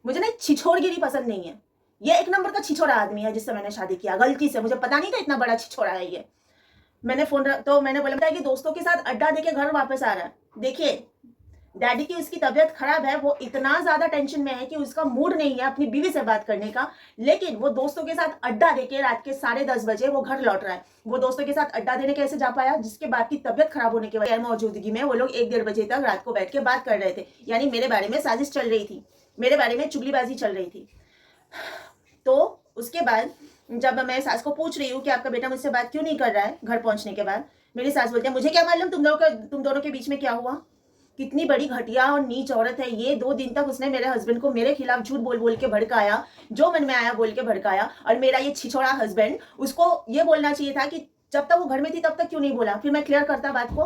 मुझे ना छिछोरगिरी पसंद नहीं है। ये एक नंबर का छिछोरा आदमी है जिससे मैंने शादी किया, गलती से। मुझे पता नहीं था इतना बड़ा छिछोरा है ये। मैंने मैंने बोला कि दोस्तों के साथ अड्डा देके घर वापस आ रहा है। देखिए, डैडी की उसकी तबीयत खराब है, वो इतना ज्यादा टेंशन में है कि उसका मूड नहीं है अपनी बीवी से बात करने का, लेकिन वो दोस्तों के साथ अड्डा देके रात के 10:30 बजे वो घर लौट रहा है। वो दोस्तों के साथ अड्डा देने कैसे जा पाया? जिसके बाद की तबीयत खराब होने के गैर मौजूदगी में वो लोग 1-1:30 बजे तक रात को बैठ के बात कर रहे थे। यानी मेरे बारे में साजिश चल रही थी, मेरे बारे में चुगलीबाजी चल रही थी। तो उसके बाद जब मैं सास को पूछ रही हूँ कि आपका बेटा मुझसे बात क्यों नहीं कर रहा है, घर पहुंचने के बाद मेरी सास बोलती है, मुझे क्या मालूम तुम दोनों के बीच में क्या हुआ। कितनी बड़ी घटिया और नीच औरत है ये। 2 दिन तक उसने मेरे हस्बैंड को मेरे खिलाफ झूठ बोल बोल के भड़काया, जो मन में आया बोल के भड़काया। और मेरा ये छिछोड़ा हस्बैंड, उसको ये बोलना चाहिए था कि जब तक वो घर में थी तब तक क्यों नहीं बोला, फिर मैं क्लियर करता बात को।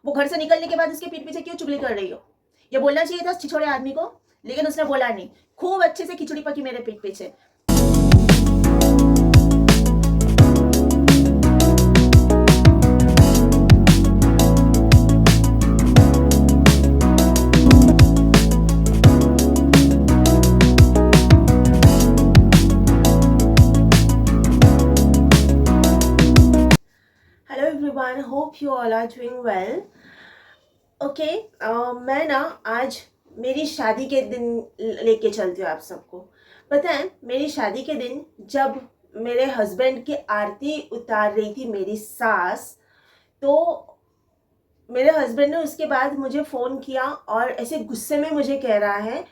वो घर से निकलने के बाद उसके पीठ पीछे क्यों चुगली कर रही हो, ये बोलना चाहिए था छिछोड़े आदमी को, लेकिन उसने बोला नहीं। खूब अच्छे से खिचड़ी पकी मेरे पीठ पीछे। Hello everyone, hope you all are doing well. Okay, मैं ना आज मेरी शादी के दिन लेके चलती हूँ आप सबको। पता है, मेरी शादी के दिन जब मेरे हस्बैंड की आरती उतार रही थी मेरी सास, तो मेरे हस्बैंड ने उसके बाद मुझे फ़ोन किया और ऐसे गुस्से में मुझे कह रहा है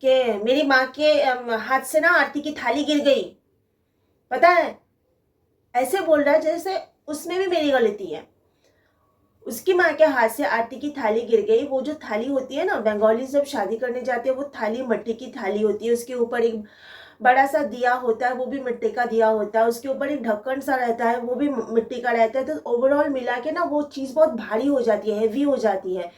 कि मेरी माँ के हाथ से ना आरती की थाली गिर गई। पता है, ऐसे बोल रहा है जैसे उसमें भी मेरी गलती है। उसकी माँ के हाथ से आरती की थाली गिर गई। वो जो थाली होती है ना, बंगाली जब शादी करने जाते हैं वो थाली मिट्टी की थाली होती है, उसके ऊपर एक बड़ा सा दिया होता है, वो भी मिट्टी का दिया होता है, उसके ऊपर एक ढक्कन सा रहता है, वो भी मिट्टी का रहता है। तो ओवरऑल मिला के ना वो चीज़ बहुत भारी हो जाती है, हैवी हो जाती है।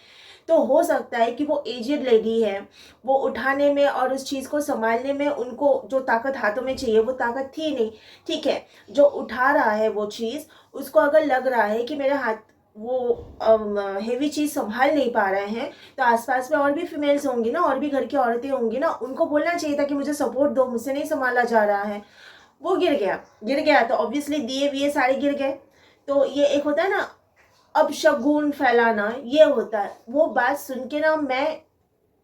तो हो सकता है कि वो एजेड लेडी है, वो उठाने में और उस चीज़ को संभालने में उनको जो ताकत हाथों में चाहिए वो ताकत थी नहीं। ठीक है, जो उठा रहा है वो चीज़, उसको अगर लग रहा है कि मेरे हाथ वो हेवी चीज़ संभाल नहीं पा रहे हैं, तो आसपास में और भी फीमेल्स होंगी ना, और भी घर की औरतें होंगी ना, उनको बोलना चाहिए था कि मुझे सपोर्ट दो, मुझसे नहीं संभाला जा रहा है। वो गिर गया तो ऑब्वियसली दिए विए सारे गिर गए। तो ये एक होता है ना अपशगुन फैलाना, ये होता है। वो बात सुन के ना मैं,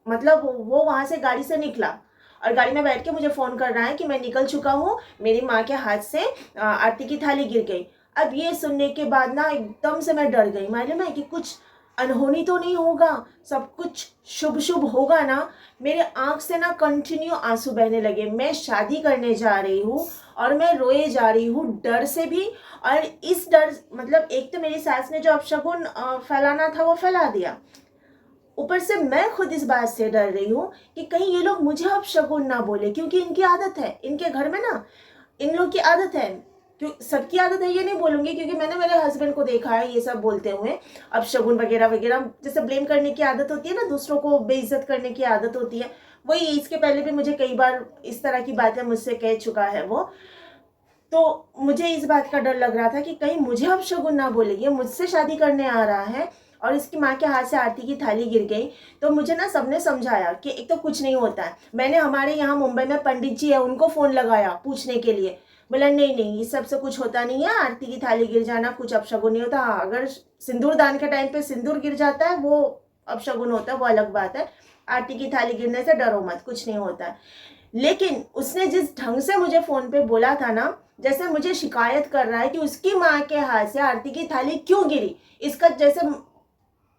मतलब वो वहां से गाड़ी से निकला और गाड़ी में बैठ के मुझे फोन कर रहा है कि मैं निकल चुका हूँ, मेरी माँ के हाथ से आरती की थाली गिर गई। अब ये सुनने के बाद ना एकदम से मैं डर गई। मालूम है कि कुछ अनहोनी तो नहीं होगा, सब कुछ शुभ शुभ होगा ना। मेरे आंख से ना कंटिन्यू आंसू बहने लगे। मैं शादी करने जा रही हूँ और मैं रोए जा रही हूँ डर से भी। और इस डर, मतलब एक तो मेरी सास ने जो अपशगुन फैलाना था वो फैला दिया, ऊपर से मैं खुद इस बात से डर रही हूँ कि कहीं ये लोग मुझे अपशगुन ना बोले, क्योंकि इनकी आदत है, इनके घर में ना इन लोग की आदत है। क्यों सबकी आदत है ये नहीं बोलूंगी, क्योंकि मैंने मेरे हस्बैंड को देखा है ये सब बोलते हुए अपशगुन वगैरह वगैरह, जैसे ब्लेम करने की आदत होती है ना, दूसरों को बेइज्जत करने की आदत होती है। वही इसके पहले भी मुझे कई बार इस तरह की बातें मुझसे कह चुका है वो। तो मुझे इस बात का डर लग रहा था कि कहीं मुझे अपशगुन ना बोले, ये मुझसे शादी करने आ रहा है और इसकी माँ के हाथ से आरती की थाली गिर गई। तो मुझे ना सबने समझाया कि एक तो कुछ नहीं होता है। मैंने हमारे यहाँ मुंबई में पंडित जी है, उनको फ़ोन लगाया पूछने के लिए। बोला नहीं नहीं, ये सबसे कुछ होता नहीं है, आरती की थाली गिर जाना कुछ अपशगुन नहीं होता। हाँ, अगर सिंदूर दान के टाइम पे सिंदूर गिर जाता है वो अपशगुन होता है, वो अलग बात है। आरती की थाली गिरने से डरो मत, कुछ नहीं होता है। लेकिन उसने जिस ढंग से मुझे फोन पे बोला था ना, जैसे मुझे शिकायत कर रहा है कि उसकी माँ के हाथ से आरती की थाली क्यों गिरी, इसका जैसे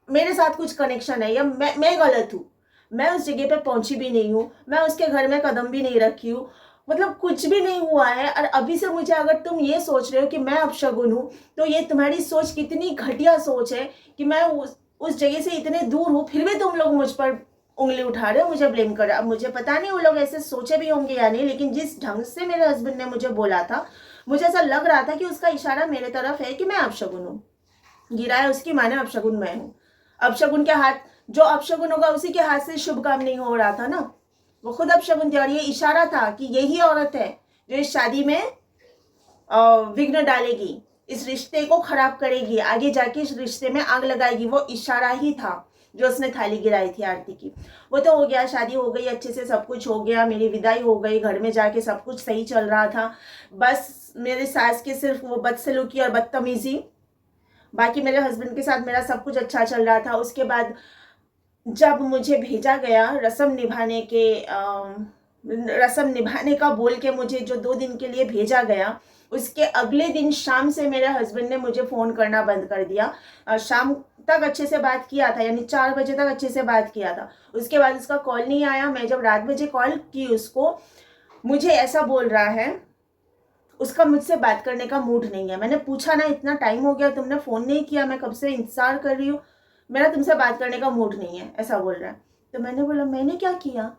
मेरे साथ कुछ कनेक्शन है या मैं गलत हूँ। मैं उस जगह पे पहुंची भी नहीं हूँ, मैं उसके घर में कदम भी नहीं रखी हूँ, मतलब कुछ भी नहीं हुआ है। और अभी से मुझे अगर तुम ये सोच रहे हो कि मैं अपशगुन हूँ, तो ये तुम्हारी सोच कितनी घटिया सोच है कि मैं उस जगह से इतने दूर हूँ, फिर भी तुम लोग मुझ पर उंगली उठा रहे हो, मुझे ब्लेम कर रहे हो। अब मुझे पता नहीं वो लोग ऐसे सोचे भी होंगे या नहीं, लेकिन जिस ढंग से मेरे हस्बैंड ने मुझे बोला था, मुझे ऐसा लग रहा था कि उसका इशारा मेरे तरफ है कि मैं अपशगुन हूँ। गिरा है उसकी माने, अपशगुन मैं हूँ। अपशगुन के हाथ, जो अपशगुन होगा उसी के हाथ से शुभ काम नहीं हो रहा था ना, वो खुद अपशगुन थी। और ये इशारा था कि यही औरत है जो इस शादी में विघ्न डालेगी, इस रिश्ते को खराब करेगी, आगे जाके इस रिश्ते में आग लगाएगी। वो इशारा ही था जो उसने थाली गिराई थी आरती की। वो तो हो गया, शादी हो गई, अच्छे से सब कुछ हो गया, मेरी विदाई हो गई, घर में जाके सब कुछ सही चल रहा था। बस मेरे सास की सिर्फ वो बदसलूकी और बदतमीजी, बाकी मेरे हस्बैंड के साथ मेरा सब कुछ अच्छा चल रहा था। उसके बाद जब मुझे भेजा गया रस्म निभाने का बोल के मुझे जो 2 दिन के लिए भेजा गया, उसके अगले दिन शाम से मेरे हस्बैंड ने मुझे फ़ोन करना बंद कर दिया। शाम तक अच्छे से बात किया था, यानी 4 बजे तक अच्छे से बात किया था। उसके बाद उसका कॉल नहीं आया। मैं जब रात बजे कॉल की उसको, मुझे ऐसा बोल रहा है उसका मुझसे बात करने का मूड नहीं है। मैंने पूछा ना, इतना टाइम हो गया, तुमने फ़ोन नहीं किया, मैं कब से इंतज़ार कर रही हूँ, मेरा तुमसे बात करने का मूड नहीं है, ऐसा बोल रहा है। तो मैंने बोला मैंने क्या किया,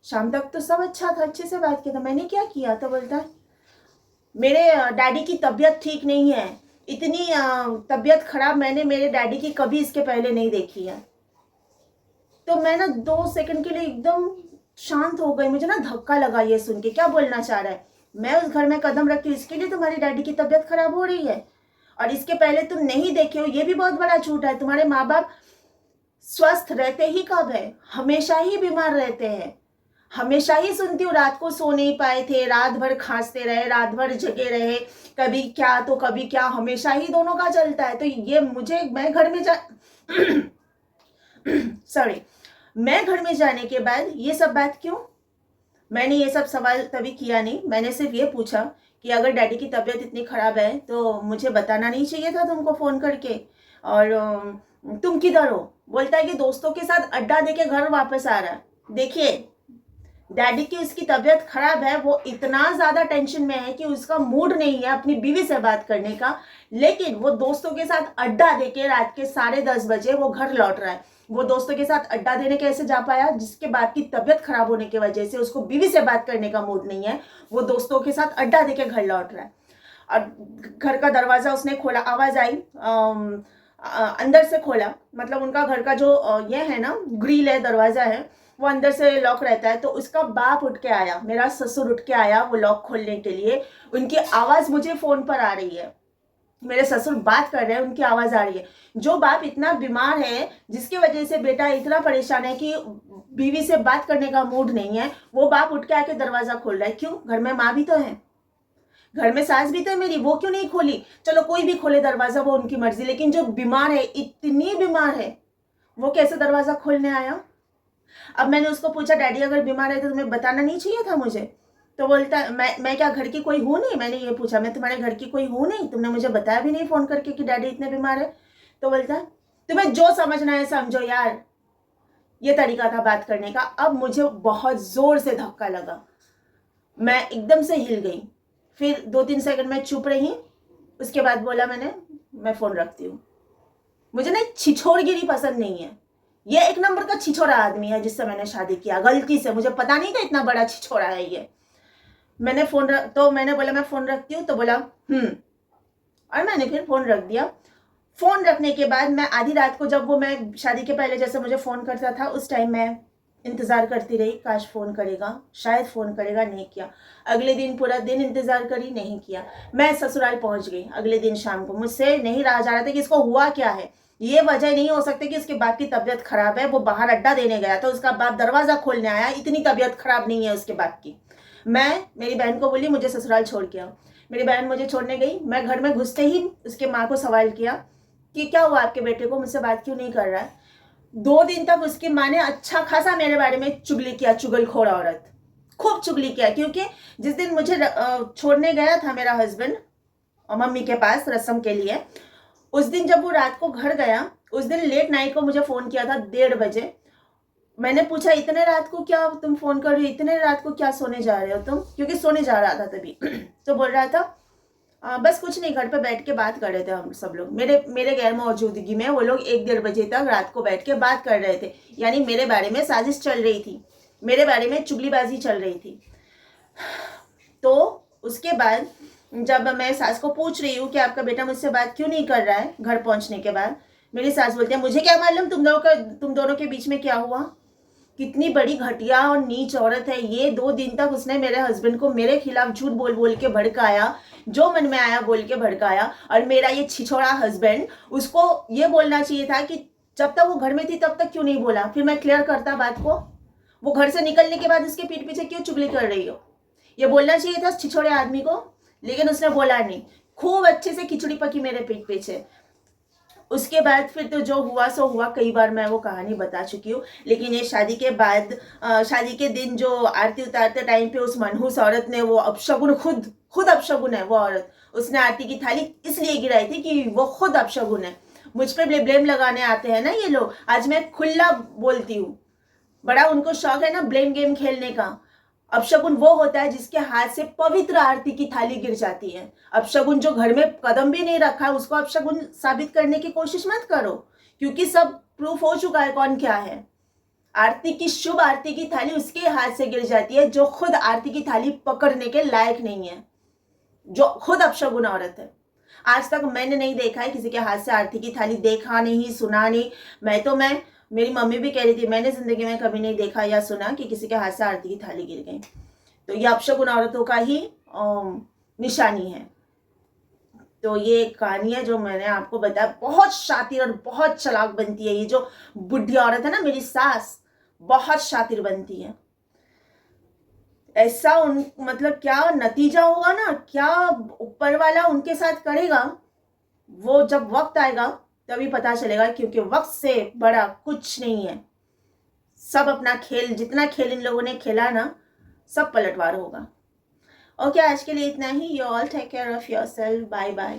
शाम तक तो सब अच्छा था, अच्छे से बात किया था, मैंने क्या किया। तो बोलता है मेरे डैडी की तबीयत ठीक नहीं है, इतनी तबीयत खराब मैंने मेरे डैडी की कभी इसके पहले नहीं देखी है। तो मैं ना 2 सेकंड के लिए एकदम शांत हो गई। मुझे ना धक्का लगा ये सुन के, क्या बोलना चाह रहा है। मैं उस घर में कदम रखती हूँ इसके लिए तुम्हारी डैडी की तबीयत खराब हो रही है, और इसके पहले तुम नहीं देखे हो, ये भी बहुत बड़ा झूठ है। तुम्हारे माँ बाप स्वस्थ रहते ही कब है, हमेशा ही बीमार रहते हैं। हमेशा ही सुनती हूँ रात को सो नहीं पाए थे, रात भर खांसते रहे, रात भर जगे रहे, कभी क्या तो कभी क्या, हमेशा ही दोनों का चलता है। तो ये मुझे, मैं घर में सॉरी, मैं घर में जाने के बाद ये सब बात क्यों। मैंने ये सब सवाल तभी किया नहीं, मैंने सिर्फ ये पूछा कि अगर डैडी की तबीयत इतनी ख़राब है तो मुझे बताना नहीं चाहिए था तुमको फ़ोन करके, और तुम किधर हो। बोलता है कि दोस्तों के साथ अड्डा देके घर वापस आ रहा है। देखिए, डैडी की उसकी तबीयत खराब है, वो इतना ज़्यादा टेंशन में है कि उसका मूड नहीं है अपनी बीवी से बात करने का, लेकिन वो दोस्तों के साथ अड्डा देके रात के 10:30 बजे वो घर लौट रहा है। वो दोस्तों के साथ अड्डा देने कैसे जा पाया, जिसके बाद की तबीयत खराब होने की वजह से उसको बीवी से बात करने का मूड नहीं है, वो दोस्तों के साथ अड्डा देके घर लौट रहा है। और घर का दरवाज़ा उसने खोला, आवाज़ आई, अंदर से खोला, मतलब उनका घर का जो ये है ना, ग्रिल है, दरवाज़ा है, वो अंदर से लॉक रहता है। तो उसका बाप उठ के आया, मेरा ससुर उठ के आया वो लॉक खोलने के लिए। उनकी आवाज़ मुझे फ़ोन पर आ रही है, मेरे ससुर बात कर रहे हैं, उनकी आवाज़ आ रही है। जो बाप इतना बीमार है, जिसकी वजह से बेटा इतना परेशान है कि बीवी से बात करने का मूड नहीं है, वो बाप उठ के आके दरवाज़ा खोल रहा है। क्यों, घर में माँ भी तो है, घर में सास भी तो है मेरी, वो क्यों नहीं खोली। चलो कोई भी खोले दरवाज़ा, वो उनकी मर्जी, लेकिन जो बीमार है, इतनी बीमार है, वो कैसे दरवाज़ा खोलने आया। अब मैंने उसको पूछा डैडी अगर बीमार है तो तुम्हें बताना नहीं चाहिए था मुझे। तो बोलता है मैं क्या घर की कोई हूँ नहीं। मैंने ये पूछा, मैं तुम्हारे घर की कोई हूँ नहीं, तुमने मुझे बताया भी नहीं फ़ोन करके कि डैडी इतने बीमार है। तो बोलता है तुम्हें जो समझना है समझो यार। ये तरीका था बात करने का। अब मुझे बहुत ज़ोर से धक्का लगा, मैं एकदम से हिल गई। फिर 2-3 सेकंड में चुप रही, उसके बाद बोला मैं फ़ोन रखती हूँ। मुझे ना छिछोरगिरी पसंद नहीं है। ये 1 नंबर का छिछोरा आदमी है जिससे मैंने शादी किया, गलती से, मुझे पता नहीं था इतना बड़ा छिछोरा है ये। मैंने बोला मैं फ़ोन रखती हूँ। तो बोला और मैंने फिर फ़ोन रख दिया। फ़ोन रखने के बाद मैं आधी रात को, जब वो मैं शादी के पहले जैसे मुझे फ़ोन करता था, उस टाइम मैं इंतज़ार करती रही, काश फ़ोन करेगा, शायद फ़ोन करेगा, नहीं किया। अगले दिन पूरा दिन इंतज़ार करी, नहीं किया। मैं ससुराल पहुँच गई अगले दिन शाम को। मुझसे नहीं रहा जा रहा था कि इसको हुआ क्या है। ये वजह नहीं हो सकती कि उसके बाप की तबीयत खराब है, वो बाहर अड्डा देने गया था, उसका बाप दरवाज़ा खोलने आया, इतनी तबीयत खराब नहीं है उसके बाप की। मैं मेरी बहन को बोली मुझे ससुराल छोड़ के आओ। मेरी बहन मुझे छोड़ने गई। मैं घर में घुसते ही उसके माँ को सवाल किया कि क्या हुआ आपके बेटे को, मुझसे बात क्यों नहीं कर रहा है। 2 दिन तक उसकी माँ ने अच्छा खासा मेरे बारे में चुगली किया, चुगलखोर औरत, खूब चुगली किया। क्योंकि जिस दिन मुझे छोड़ने गया था मेरा हस्बैंड मम्मी के पास रस्म के लिए, उस दिन जब वो रात को घर गया, उस दिन लेट नाइट को मुझे फ़ोन किया था 1:30 बजे। मैंने पूछा इतने रात को क्या तुम फ़ोन कर रही हो, इतने रात को क्या सोने जा रहे हो तुम, क्योंकि सोने जा रहा था तभी। तो बोल रहा था बस कुछ नहीं, घर पे बैठ के बात कर रहे थे हम सब लोग, मेरे गैर मौजूदगी में वो लोग 1-1:30 बजे तक रात को बैठ के बात कर रहे थे। यानी मेरे बारे में साजिश चल रही थी, मेरे बारे में चुगलीबाजी चल रही थी। तो उसके बाद जब मैं सास को पूछ रही हूँ कि आपका बेटा मुझसे बात क्यों नहीं कर रहा है, घर पहुँचने के बाद मेरी सास बोलती है मुझे क्या मालूम तुम दोनों के बीच में क्या हुआ। कितनी बड़ी घटिया और नीच औरत है ये। 2 दिन तक उसने मेरे हस्बैंड को मेरे खिलाफ झूठ बोल बोल के भड़काया, जो मन में आया बोल के भड़काया। और मेरा ये छिछोड़ा हस्बैंड, उसको ये बोलना चाहिए था कि जब तक वो घर में थी तब तक क्यों नहीं बोला? फिर मैं क्लियर करता बात को। वो घर से निकलने के बाद उसके पीठ पीछे क्यों चुगली कर रही हो? ये बोलना चाहिए था छिछोड़े आदमी को, लेकिन उसने बोला नहीं। खूब अच्छे से खिचड़ी पकी मेरे पीठ पीछे। उसके बाद फिर तो जो हुआ सो हुआ, कई बार मैं वो कहानी बता चुकी हूँ। लेकिन ये शादी के बाद, शादी के दिन जो आरती उतारते टाइम पे उस मनहूस औरत ने, वो अपशगुन, खुद अपशगुन है वो औरत। उसने आरती की थाली इसलिए गिराई थी कि वो खुद अपशगुन है। मुझ पर ब्लेम लगाने आते हैं ना ये लोग। आज मैं खुला बोलती हूँ, बड़ा उनको शौक है ना ब्लेम गेम खेलने का। अपशगुन वो होता है जिसके हाथ से पवित्र आरती की थाली गिर जाती है। अपशगुन जो घर में कदम भी नहीं रखा है, उसको अपशगुन साबित करने की कोशिश मत करो, क्योंकि सब प्रूफ हो चुका है कौन क्या है। आरती की, शुभ आरती की थाली उसके हाथ से गिर जाती है जो खुद आरती की थाली पकड़ने के लायक नहीं है, जो खुद अपशगुन औरत है। आज तक मैंने नहीं देखा है किसी के हाथ से आरती की थाली, देखा नहीं, सुना नहीं। मैं मेरी मम्मी भी कह रही थी, मैंने जिंदगी में कभी नहीं देखा या सुना कि किसी के हाथ से आरती की थाली गिर गई। तो ये अपशगुन औरतों का ही निशानी है। तो ये कहानी है जो मैंने आपको बताया। बहुत शातिर और बहुत चालाक बनती है ये जो बुढ़ी औरत है ना, मेरी सास, बहुत शातिर बनती है। ऐसा उन मतलब क्या नतीजा होगा ना, क्या ऊपर वाला उनके साथ करेगा, वो जब वक्त आएगा तभी पता चलेगा, क्योंकि वक्त से बड़ा कुछ नहीं है। सब अपना खेल, जितना खेल इन लोगों ने खेला ना, सब पलटवार होगा। ओके, आज के लिए इतना ही। You all take care of yourself. Bye bye.